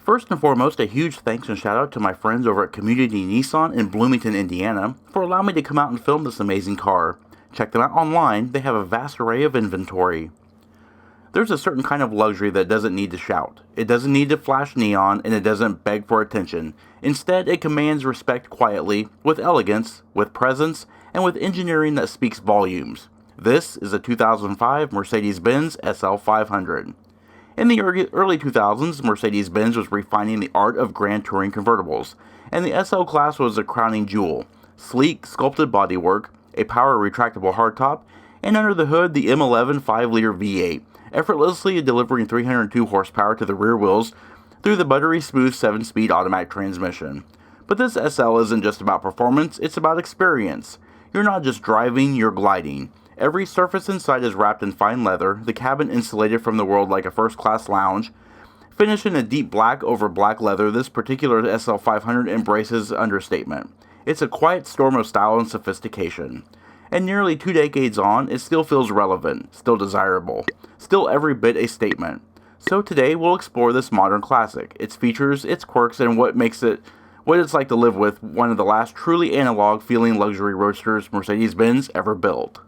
First and foremost, a huge thanks and shout out to my friends over at Community Nissan in Bloomington, Indiana, for allowing me to come out and film this amazing car. Check them out online, they have a vast array of inventory. There's a certain kind of luxury that doesn't need to shout. It doesn't need to flash neon, and it doesn't beg for attention. Instead, it commands respect quietly, with elegance, with presence, and with engineering that speaks volumes. This is a 2005 Mercedes-Benz SL500. In the early 2000s, Mercedes-Benz was refining the art of grand touring convertibles, and the SL class was a crowning jewel. Sleek, sculpted bodywork, a power retractable hardtop, and under the hood the M11 5-liter V8, effortlessly delivering 302 horsepower to the rear wheels through the buttery smooth 7-speed automatic transmission. But this SL isn't just about performance, it's about experience. You're not just driving, you're gliding. Every surface inside is wrapped in fine leather, the cabin insulated from the world like a first-class lounge. Finished in a deep black over black leather, this particular SL500 embraces understatement. It's a quiet storm of style and sophistication. And nearly 2 decades on, it still feels relevant, still desirable, still every bit a statement. So today we'll explore this modern classic, its features, its quirks, and what it's like to live with one of the last truly analog-feeling luxury roadsters Mercedes-Benz ever built.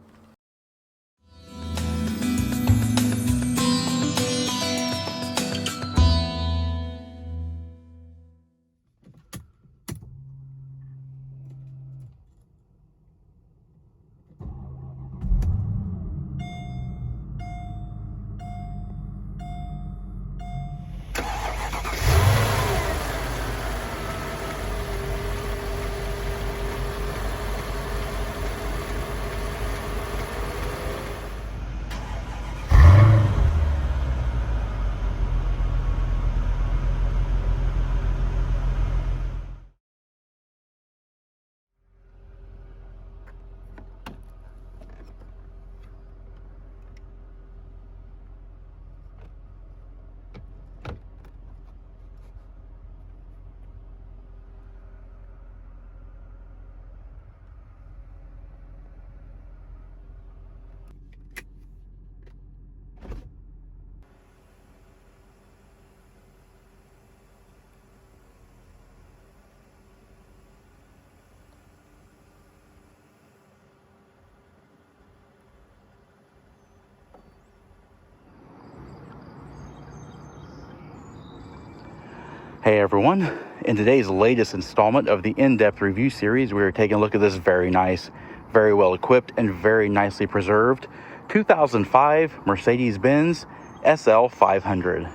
Hey everyone, in today's latest installment of the in-depth review series, we are taking a look at this very nice, very well equipped, and very nicely preserved 2005 Mercedes-Benz SL500.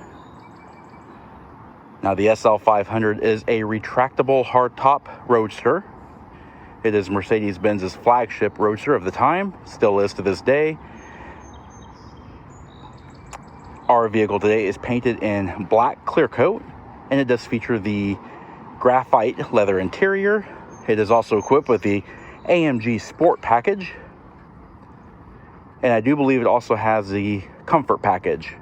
Now the SL500 is a retractable hardtop roadster. It is Mercedes-Benz's flagship roadster of the time, still is to this day. Our vehicle today is painted in black clear coat, and it does feature the graphite leather interior. It is also equipped with the AMG Sport package, and I do believe it also has the Comfort package.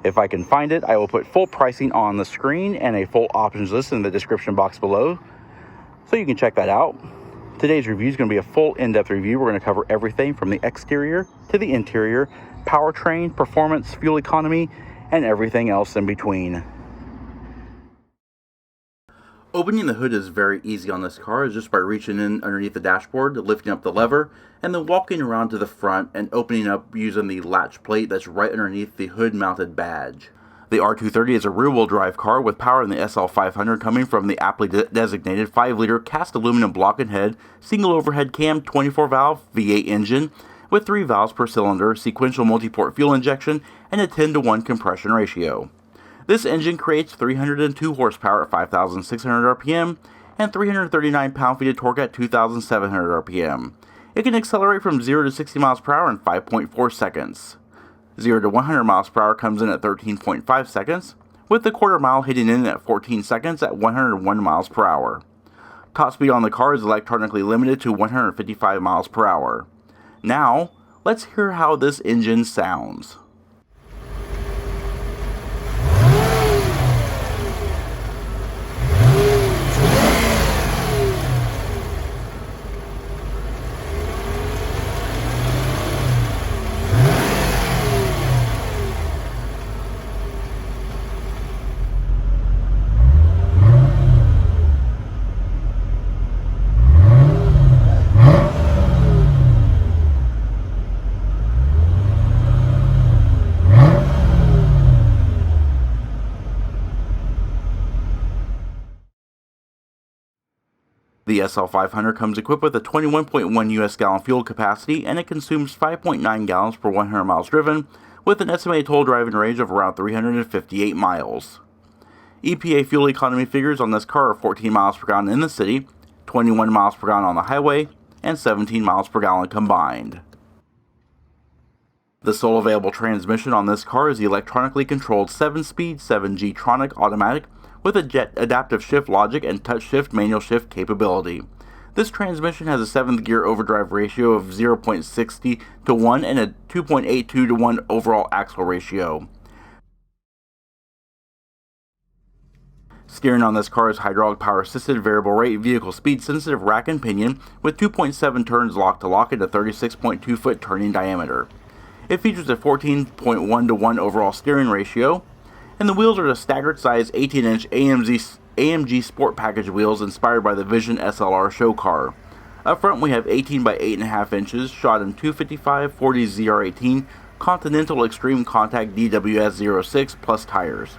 If I can find it, I will put full pricing on the screen and a full options list in the description box below, so you can check that out. Today's review is going to be a full in-depth review. We're going to cover everything from the exterior to the interior, powertrain, performance, fuel economy, and everything else in between. Opening the hood is very easy on this car, just by reaching in underneath the dashboard, lifting up the lever, and then walking around to the front and opening up using the latch plate that's right underneath the hood mounted badge. The R230 is a rear-wheel drive car with power in the SL500 coming from the aptly designated 5-liter cast aluminum block and head, single overhead cam 24-valve V8 engine, with 3 valves per cylinder, sequential multi-port fuel injection, and a 10-to-1 compression ratio. This engine creates 302 horsepower at 5,600 RPM and 339 pound-feet of torque at 2,700 RPM. It can accelerate from 0 to 60 miles per hour in 5.4 seconds. 0 to 100 miles per hour comes in at 13.5 seconds, with the quarter mile hitting in at 14 seconds at 101 miles per hour. Top speed on the car is electronically limited to 155 miles per hour. Now, let's hear how this engine sounds. The SL500 comes equipped with a 21.1 US gallon fuel capacity, and it consumes 5.9 gallons per 100 miles driven, with an estimated total driving range of around 358 miles. EPA fuel economy figures on this car are 14 miles per gallon in the city, 21 miles per gallon on the highway, and 17 miles per gallon combined. The sole available transmission on this car is the electronically controlled 7-speed 7G-tronic automatic with a jet adaptive shift logic and touch shift manual shift capability. This transmission has a 7th gear overdrive ratio of 0.60 to 1 and a 2.82 to 1 overall axle ratio. Steering on this car is hydraulic power assisted variable rate vehicle speed sensitive rack and pinion with 2.7 turns lock to lock and a 36.2 foot turning diameter. It features a 14.1 to 1 overall steering ratio, and the wheels are the staggered size 18-inch AMG Sport Package wheels inspired by the Vision SLR show car. Up front we have 18 by 8.5 inches, shot in 255/40 ZR18 Continental Extreme Contact DWS06 plus tires.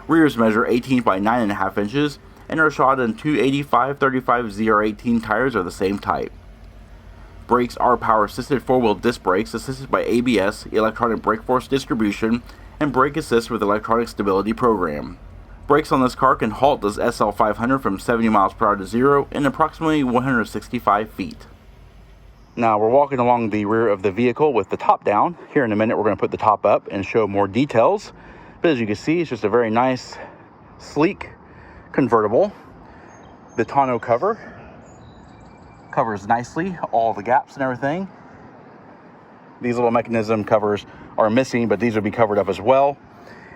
Rears measure 18 by 9.5 inches and are shot in 285/35 ZR18 tires of the same type. Brakes are power-assisted 4-wheel disc brakes assisted by ABS, electronic brake force distribution, and brake assist with electronic stability program. Brakes on this car can halt this SL500 from 70 miles per hour to 0 in approximately 165 feet. Now we're walking along the rear of the vehicle with the top down. Here in a minute we're going to put the top up and show more details. But as you can see, it's just a very nice, sleek convertible. The tonneau cover covers nicely all the gaps and everything. These little mechanism covers are missing, but these will be covered up as well.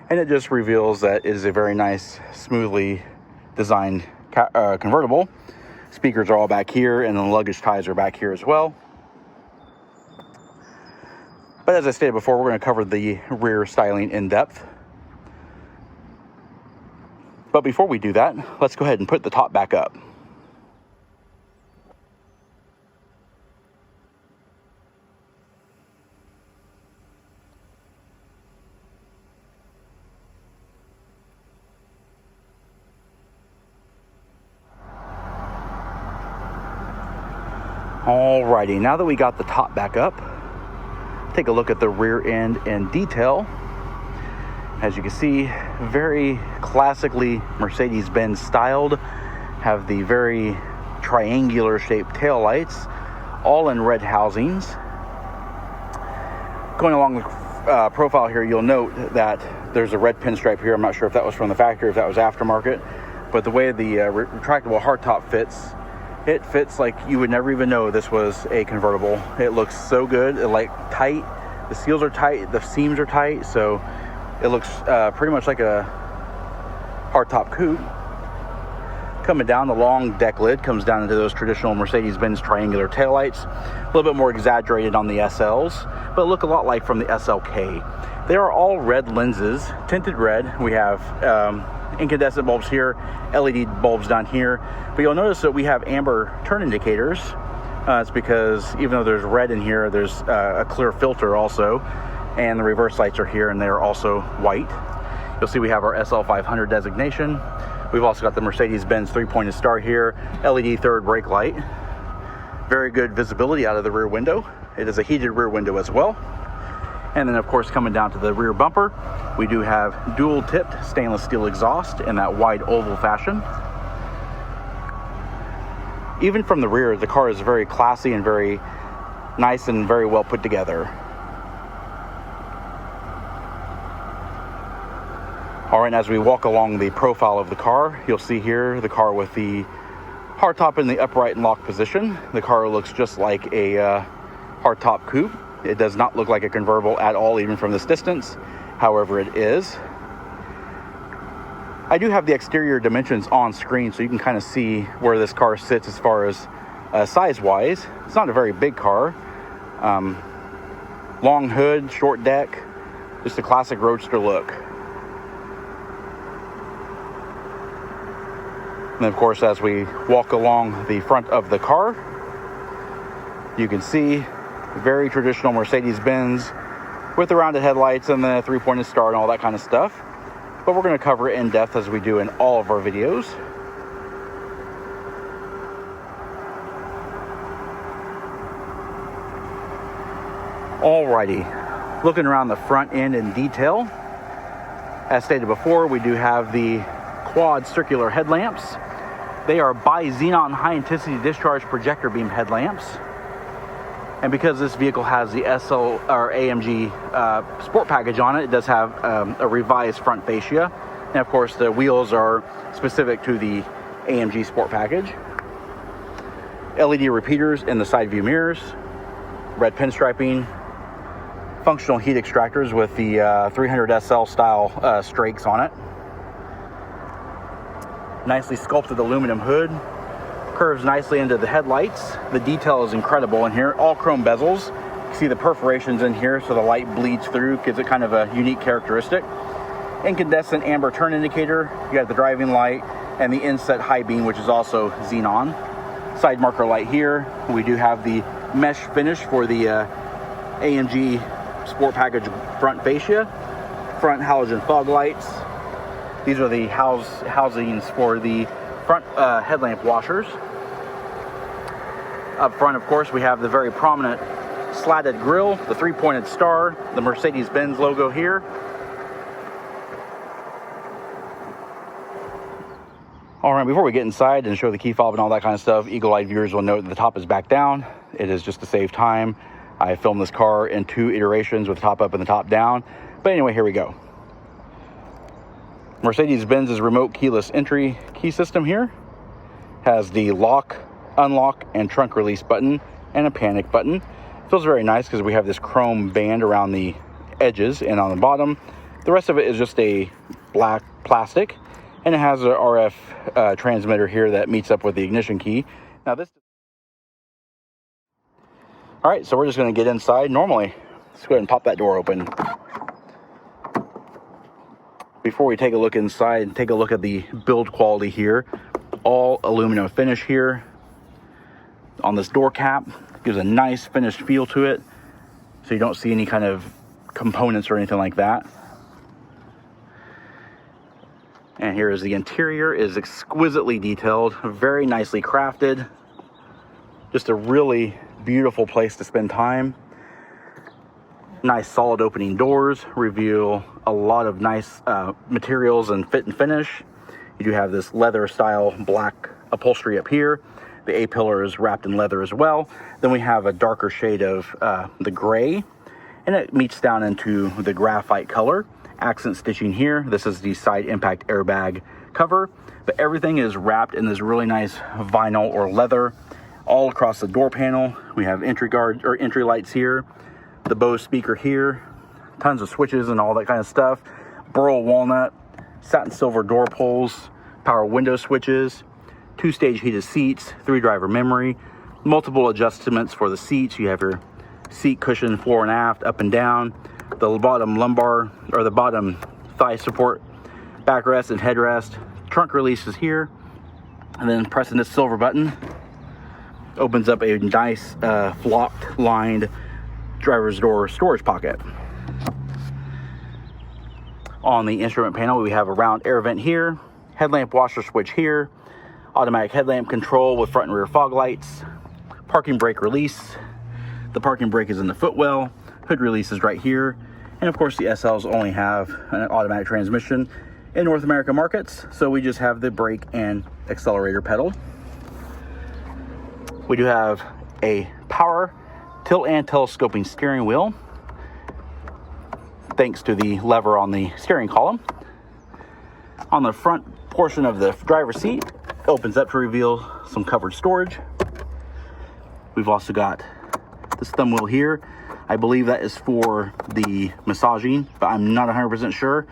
And it just reveals that it is a very nice, smoothly designed convertible. Speakers are all back here, and the luggage ties are back here as well. But as I stated before, we're going to cover the rear styling in depth. But before we do that, let's go ahead and put the top back up. Alrighty, now that we got the top back up, take a look at the rear end in detail. As you can see, very classically Mercedes-Benz styled. Have the very triangular shaped taillights, all in red housings. Going along the profile here, you'll note that there's a red pinstripe here. I'm not sure if that was from the factory, if that was aftermarket, but the way the retractable hardtop fits, it fits like you would never even know this was a convertible. It looks so good. It like tight. The seals are tight. The seams are tight. So it looks pretty much like a hardtop coupe. Coming down, the long deck lid comes down into those traditional Mercedes-Benz triangular taillights. A little bit more exaggerated on the SLs, but look a lot like from the SLK. They are all red lenses, tinted red. We have incandescent bulbs here, LED bulbs down here, but you'll notice that we have amber turn indicators. It's because even though there's red in here, there's a clear filter also, and the reverse lights are here and they're also white. You'll see we have our SL500 designation. We've also got the Mercedes-Benz 3-pointed star here, LED third brake light. Very good visibility out of the rear window. It is a heated rear window as well. And then of course coming down to the rear bumper, we do have dual tipped stainless steel exhaust in that wide oval fashion. Even from the rear, the car is very classy and very nice and very well put together. All right, as we walk along the profile of the car, you'll see here the car with the hardtop in the upright and lock position. The car looks just like a hardtop coupe. It does not look like a convertible at all, even from this distance. However, it is. I do have the exterior dimensions on screen, so you can kind of see where this car sits as far as size-wise. It's not a very big car. Long hood, short deck, just a classic roadster look. And of course, as we walk along the front of the car, you can see very traditional Mercedes-Benz with the rounded headlights and the 3-pointed star and all that kind of stuff. But we're going to cover it in depth as we do in all of our videos. Alrighty, looking around the front end in detail, as stated before, we do have the quad circular headlamps. They are bi-xenon high-intensity discharge projector beam headlamps. And because this vehicle has the SL or AMG sport package on it, it does have a revised front fascia. And of course, the wheels are specific to the AMG sport package. LED repeaters in the side view mirrors, red pinstriping, functional heat extractors with the 300 SL style strakes on it. Nicely sculpted aluminum hood, curves nicely into the headlights. The detail is incredible in here. All chrome bezels. You can see the perforations in here so the light bleeds through, gives it kind of a unique characteristic. Incandescent amber turn indicator. You got the driving light and the inset high beam, which is also xenon. Side marker light here. We do have the mesh finish for the AMG sport package front fascia. Front halogen fog lights. These are the housings for the front headlamp washers. Up front, of course, we have the very prominent slatted grille, the three-pointed star, the Mercedes-Benz logo here. All right, before we get inside and show the key fob and all that kind of stuff, eagle-eyed viewers will note that the top is back down. It is just to save time. I filmed this car in 2 iterations with the top up and the top down. But anyway, here we go. Mercedes-Benz's remote keyless entry key system here has the lock, unlock, and trunk release button and a panic button. Feels very nice because we have this chrome band around the edges and on the bottom. The rest of it is just a black plastic, and it has an RF transmitter here that meets up with the ignition key. Now this... All right, so we're just going to get inside normally. Let's go ahead and pop that door open. Before we take a look inside, take a look at the build quality here. All aluminum finish here on this door cap. Gives a nice finished feel to it, so you don't see any kind of components or anything like that. And here is the interior. It is exquisitely detailed, very nicely crafted. Just a really beautiful place to spend time. Nice solid opening doors, reveal a lot of nice materials and fit and finish. You do have this leather style black upholstery up here. The A-pillar is wrapped in leather as well. Then we have a darker shade of the gray, and it meets down into the graphite color. Accent stitching here. This is the side impact airbag cover, but everything is wrapped in this really nice vinyl or leather. All across the door panel, we have entry guard or entry lights here. The Bose speaker here, tons of switches and all that kind of stuff. Burl walnut, satin silver door pulls, power window switches, 2-stage heated seats, 3-driver memory, multiple adjustments for the seats. You have your seat cushion fore and aft, up and down, the bottom lumbar or the bottom thigh support, backrest and headrest, trunk releases here, and then pressing this silver button opens up a nice flocked lined driver's door storage pocket. On the instrument panel, we have a round air vent here, headlamp washer switch here, automatic headlamp control with front and rear fog lights, parking brake release. The parking brake is in the footwell, hood release is right here, and of course the SLs only have an automatic transmission in North America markets, so we just have the brake and accelerator pedal. We do have a power tilt and telescoping steering wheel, thanks to the lever on the steering column. On the front portion of the driver's seat, opens up to reveal some covered storage. We've also got this thumb wheel here. I believe that is for the massaging, but I'm not 100% sure.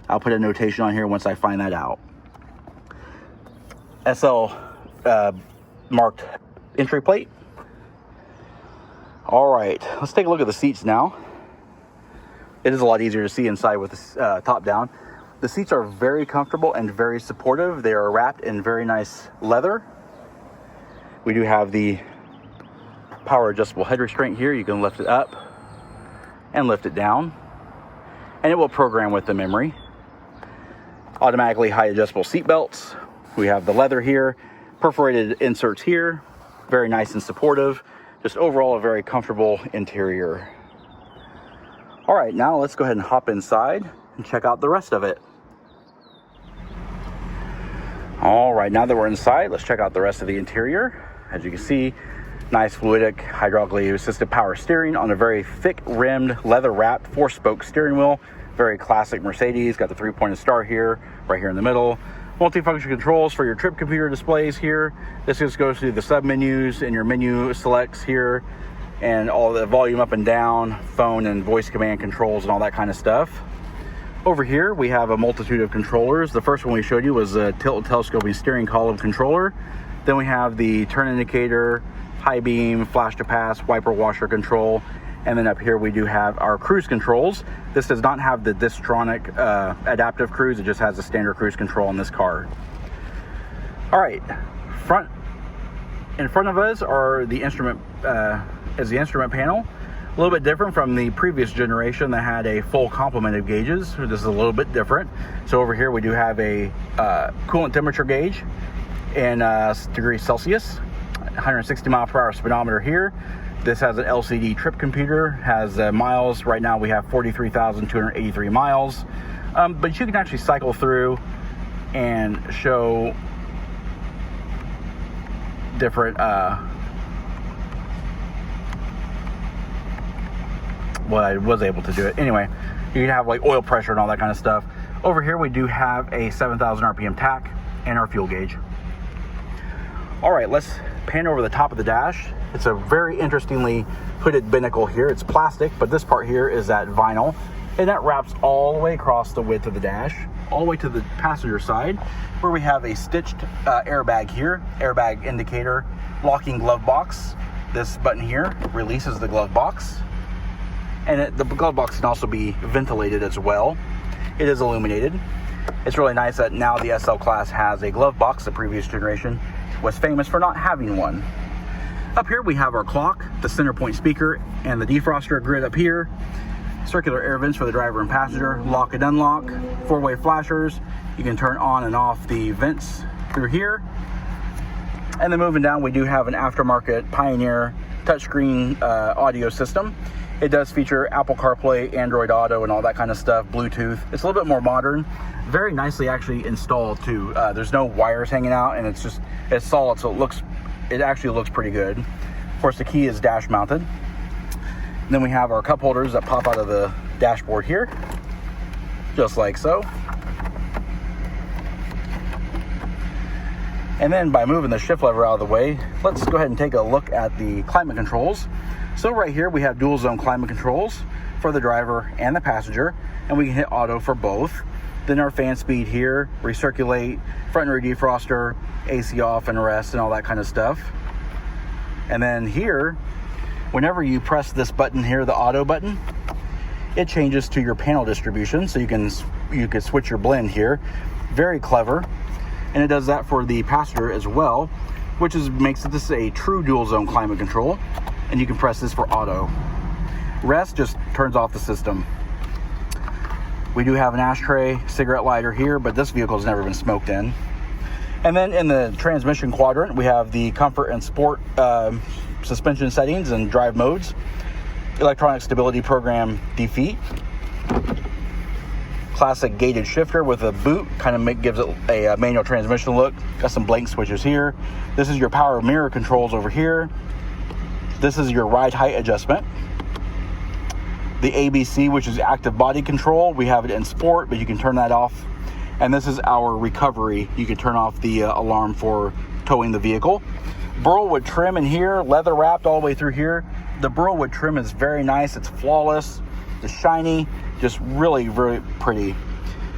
I'll put a notation on here once I find that out. SL marked entry plate. All right, let's take a look at the seats now. It is a lot easier to see inside with this top down. The seats are very comfortable and very supportive. They are wrapped in very nice leather. We do have the power adjustable head restraint here. You can lift it up and lift it down, and it will program with the memory. Automatically high adjustable seat belts. We have the leather here, perforated inserts here, very nice and supportive. Just overall a very comfortable interior. All right, now let's go ahead and hop inside and check out the rest of it. All right, now that we're inside, let's check out the rest of the interior. As you can see, nice fluidic, hydraulically assisted power steering on a very thick rimmed, leather wrapped 4-spoke steering wheel. Very classic Mercedes. Got the 3-pointed star here, right here in the middle. Multifunction controls for your trip computer displays here. This just goes through the sub menus and your menu selects here, and all the volume up and down, phone and voice command controls and all that kind of stuff. Over here we have a multitude of controllers. The first one we showed you was a tilt and telescoping steering column controller. Then we have the turn indicator, high beam, flash to pass, wiper washer control, and then up here we do have our cruise controls. This does not have the Distronic adaptive cruise, it just has the standard cruise control on this car. All right, in front of us are the instrument panel. A little bit different from the previous generation that had a full complement of gauges. This is a little bit different. So over here we do have a coolant temperature gauge in degrees Celsius, 160 mile per hour speedometer here. This has an LCD trip computer, has miles. Right now we have 43,283 miles. But you can actually cycle through and show different well, I was able to do it anyway. You can have like oil pressure and all that kind of stuff. Over here we do have a 7,000 RPM tach and our fuel gauge. All right, let's pan over the top of the dash. It's a very interestingly hooded binnacle here. It's plastic, but this part here is that vinyl, and that wraps all the way across the width of the dash, all the way to the passenger side, where we have a stitched airbag here, airbag indicator, locking glove box. This button here releases the glove box, and the glove box can also be ventilated as well. It is illuminated. It's really nice that now the SL class has a glove box. The previous generation was famous for not having one. Up here we have our clock, the center point speaker, and the defroster grid up here. Circular air vents for the driver and passenger, lock and unlock, 4-way flashers. You can turn on and off the vents through here. And then moving down, we do have an aftermarket Pioneer touchscreen audio system. It does feature Apple CarPlay, Android Auto, and all that kind of stuff, Bluetooth. It's a little bit more modern, very nicely actually installed too. There's no wires hanging out, and it's solid, so it actually looks pretty good. Of course, the key is dash mounted. And then we have our cup holders that pop out of the dashboard here, just like so. And then by moving the shift lever out of the way, let's go ahead and take a look at the climate controls. So right here we have dual zone climate controls for the driver and the passenger, and we can hit auto for both. Then our fan speed here, recirculate, front and rear defroster, AC off and rest, and all that kind of stuff. And then here, whenever you press this button here, the auto button, it changes to your panel distribution, so you can switch your blend here. Very clever. And it does that for the passenger as well, which makes this a true dual zone climate control. And you can press this for auto. Rest just turns off the system. We do have an ashtray, cigarette lighter here, but this vehicle has never been smoked in. And then in the transmission quadrant, we have the comfort and sport suspension settings and drive modes. Electronic stability program defeat. Classic gated shifter with a boot, kind of gives it a manual transmission look. Got some blank switches here. This is your power mirror controls over here. This is your ride height adjustment. The ABC, which is active body control, we have it in sport, but you can turn that off. And this is our recovery. You can turn off the alarm for towing the vehicle. Burlwood trim in here, leather wrapped all the way through here. The Burlwood trim is very nice. It's flawless, it's shiny, just really, really pretty.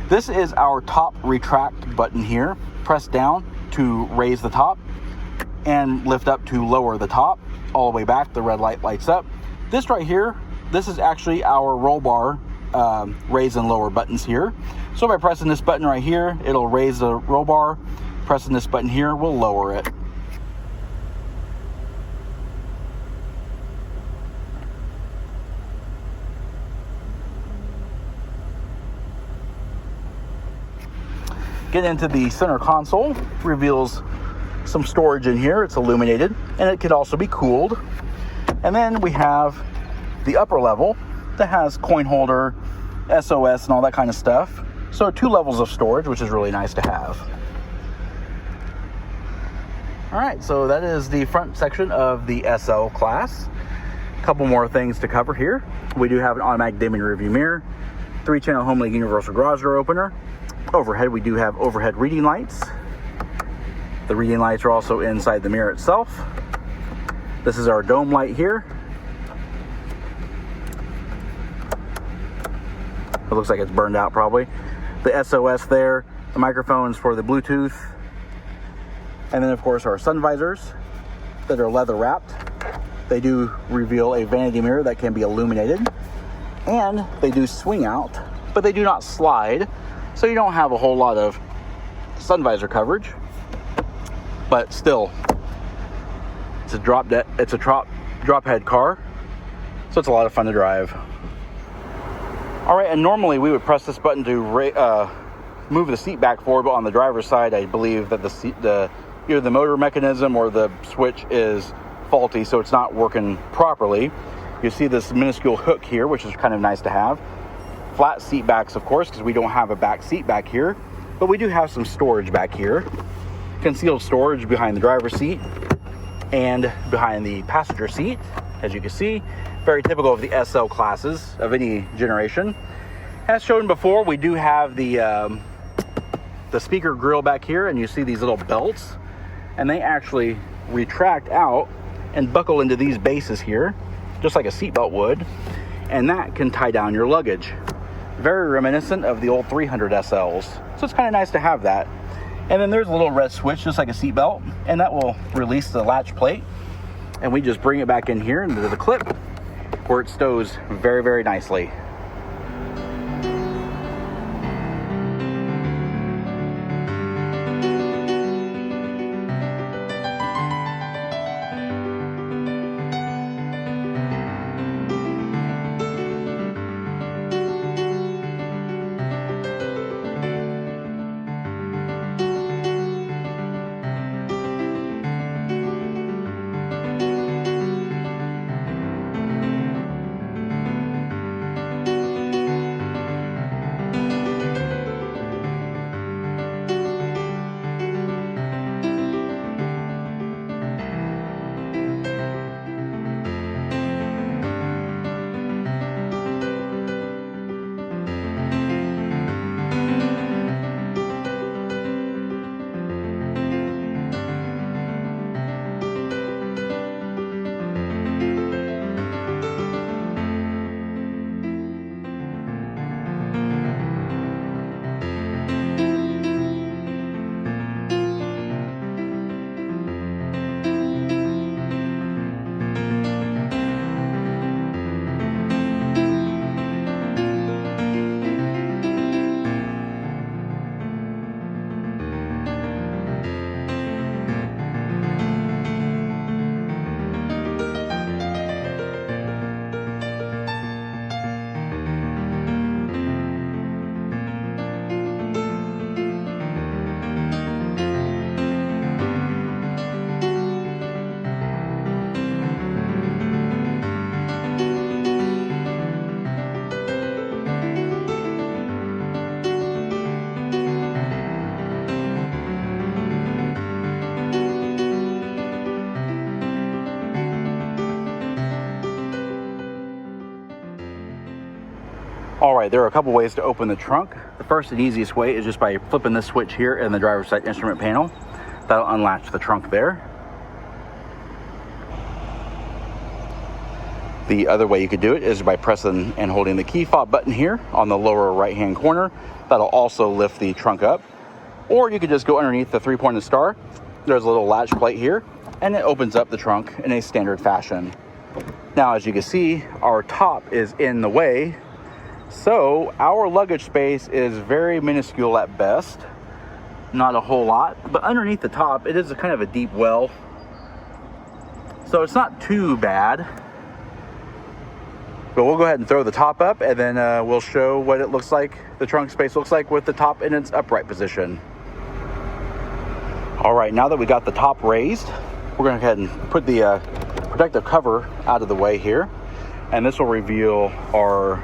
This is our top retract button here. Press down to raise the top and lift up to lower the top. All the way back, the red light lights up. This right here, this is actually our roll bar raise and lower buttons here. So by pressing this button right here, it'll raise the roll bar. Pressing this button here will lower it. Get into the center console, reveals some storage in here. It's illuminated, and it can also be cooled. And then we have the upper level. that has coin holder, SOS, and all that kind of stuff. So 2 levels of storage, which is really nice to have. All right, so that is the front section of the SL class. A couple more things to cover here. We do have an automatic dimming rearview mirror, 3-channel Homelink universal garage door opener. Overhead, we do have overhead reading lights. The reading lights are also inside the mirror itself. This is our dome light here. It looks like it's burned out probably. The SOS there, the microphones for the Bluetooth. And then of course our sun visors that are leather wrapped. They do reveal a vanity mirror that can be illuminated. And they do swing out, but they do not slide. So you don't have a whole lot of sun visor coverage. But still, it's a drop head car. So it's a lot of fun to drive. All right, and normally we would press this button to move the seat back forward, but on the driver's side, I believe that either the motor mechanism or the switch is faulty, so it's not working properly. You see this minuscule hook here, which is kind of nice to have. Flat seat backs, of course, because we don't have a back seat back here, but we do have some storage back here. Concealed storage behind the driver's seat and behind the passenger seat, as you can see. Very typical of the SL classes of any generation. As shown before, we do have the speaker grill back here, and you see these little belts, and they actually retract out and buckle into these bases here, just like a seatbelt would, and that can tie down your luggage. Very reminiscent of the old 300 SLs, so it's kind of nice to have that. And then there's a little red switch, just like a seatbelt, and that will release the latch plate, and we just bring it back in here into the clip where it stows very, very nicely. All right, there are a couple ways to open the trunk. The first and easiest way is just by flipping this switch here in the driver's side instrument panel. That'll unlatch the trunk there. The other way you could do it is by pressing and holding the key fob button here on the lower right hand corner. That'll also lift the trunk up. Or you could just go underneath the 3-pointed star. There's a little latch plate here, and it opens up the trunk in a standard fashion. Now, as you can see, our top is in the way, so our luggage space is very minuscule at best. Not a whole lot, but underneath the top, it is a kind of a deep well, so it's not too bad. But we'll go ahead and throw the top up, and then we'll show what it looks like, the trunk space looks like with the top in its upright position. All right, now that we got the top raised, we're going to go ahead and put the protective cover out of the way here. and this will reveal our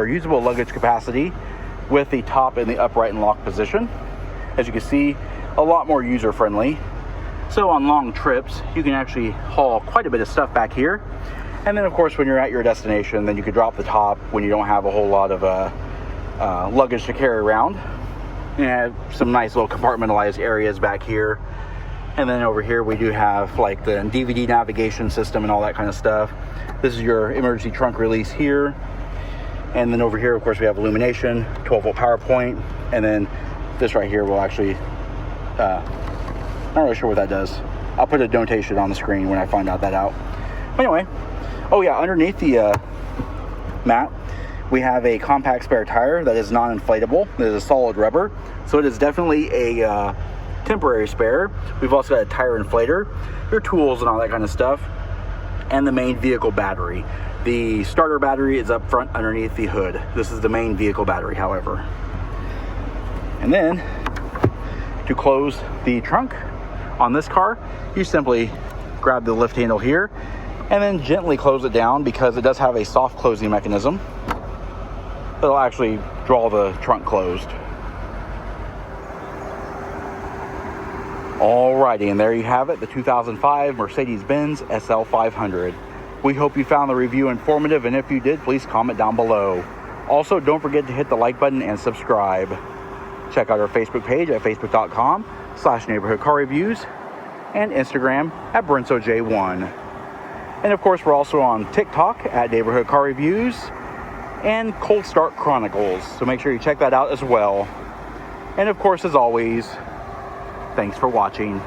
usable luggage capacity with the top in the upright and lock position. As you can see, a lot more user friendly. So on long trips, you can actually haul quite a bit of stuff back here. And then of course, when you're at your destination, then you could drop the top when you don't have a whole lot of luggage to carry around. And some nice little compartmentalized areas back here. And then over here we do have like the DVD navigation system and all that kind of stuff. This is your emergency trunk release here. And then over here, of course, we have illumination, 12-volt power point. And then this right here will actually, not really sure what that does. I'll put a notation on the screen when I find out that out. But anyway, oh yeah, underneath the mat, we have a compact spare tire that is non-inflatable. It is a solid rubber, so it is definitely a temporary spare. We've also got a tire inflator, your tools and all that kind of stuff, and the main vehicle battery. The starter battery is up front underneath the hood. This is the main vehicle battery, however. And then, to close the trunk on this car, you simply grab the lift handle here and then gently close it down, because it does have a soft closing mechanism that'll actually draw the trunk closed. Alrighty, and there you have it, the 2005 Mercedes-Benz SL500. We hope you found the review informative, and if you did, please comment down below. Also, don't forget to hit the like button and subscribe. Check out our Facebook page at facebook.com/neighborhood car reviews and Instagram at BrensoJ1. And of course, we're also on TikTok at Neighborhood Car Reviews and Cold Start Chronicles. So make sure you check that out as well. And of course, as always, thanks for watching.